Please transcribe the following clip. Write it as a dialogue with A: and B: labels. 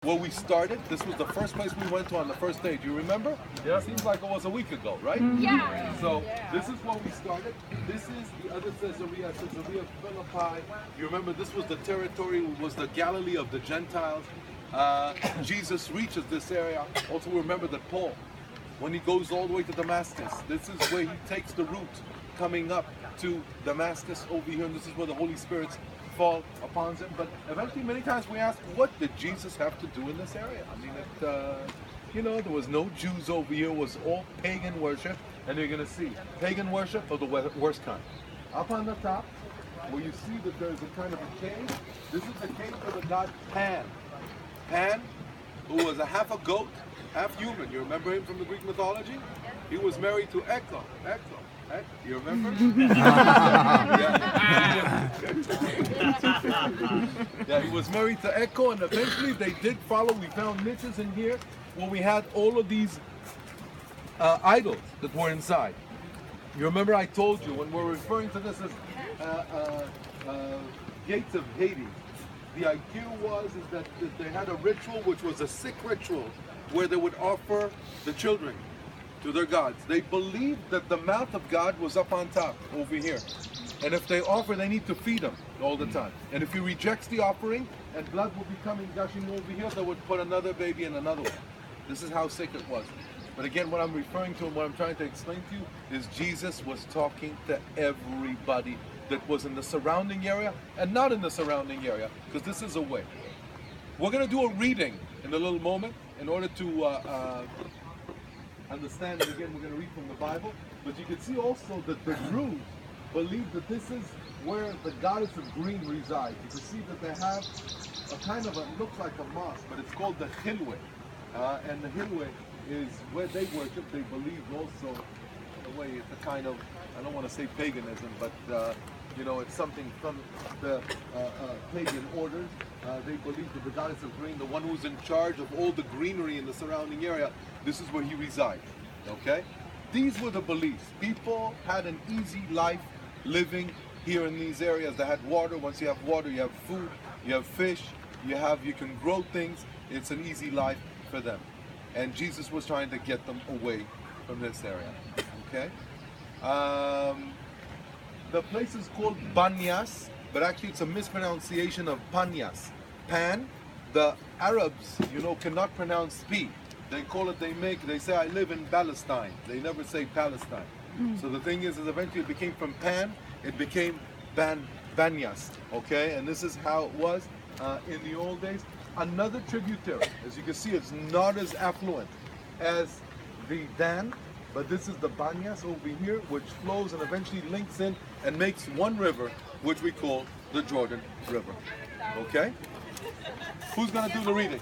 A: where we started. This was the first place we went to on the first day. Do you remember?
B: Yeah.
A: Seems like it was a week ago, right?
C: Yeah.
A: So this is where we started. This is the other Caesarea Philippi. You remember this was the territory, was the Galilee of the Gentiles. Jesus reaches this area. Also remember that Paul, when he goes all the way to Damascus, this is where he takes the route coming up to Damascus over here, and this is where the Holy Spirits fall upon him. But eventually, many times we ask, what did Jesus have to do in this area? I mean, there was no Jews over here. It was all pagan worship, and you're going to see pagan worship of the worst kind. Up on the top, where you see that there's a kind of a cave, this is the cave of the god Pan. Pan, who was a half a goat, half human. You remember him from the Greek mythology? He was married to Echo. You remember? Yeah, he was married to Echo, and eventually they did follow. We found niches in here where we had all of these idols that were inside. You remember I told you when we're referring to this as gates of Hades. The idea was that they had a ritual which was a sick ritual where they would offer the children to their gods. They believed that the mouth of God was up on top over here. And if they offer, they need to feed him all the time. And if he rejects the offering and blood will be coming gushing over here, they would put another baby in another one. This is how sick it was. But again, what I'm referring to and what I'm trying to explain to you is Jesus was talking to everybody that was in the surrounding area and not in the surrounding area, because this is a way. We're going to do a reading in a little moment in order to understand it. Again, we're going to read from the Bible, but you can see also that the Druze believe that this is where the goddess of green resides. You can see that they have a kind of looks like a mosque, but it's called the Hilwe. And the Hilwe is where they worship. They believe also, in a way, it's a kind of, I don't want to say paganism, but it's something from the pagan orders. They believe that the goddess of green, the one who's in charge of all the greenery in the surrounding area, this is where he resides. Okay? These were the beliefs. People had an easy life living here in these areas. They had water. Once you have water, you have food, you have fish, you can grow things. It's an easy life for them. And Jesus was trying to get them away from this area. Okay? The place is called Banyas, but actually it's a mispronunciation of Panyas. Pan, the Arabs, cannot pronounce P. They call it, they say, I live in Palestine. They never say Palestine. So the thing is eventually it became from Pan, it became Banyas. Okay, and this is how it was in the old days. Another tributary, as you can see, it's not as affluent as the Dan, but this is the Banyas over here, which flows and eventually links in and makes one river, which we call the Jordan River. Okay? Who's going to do the reading?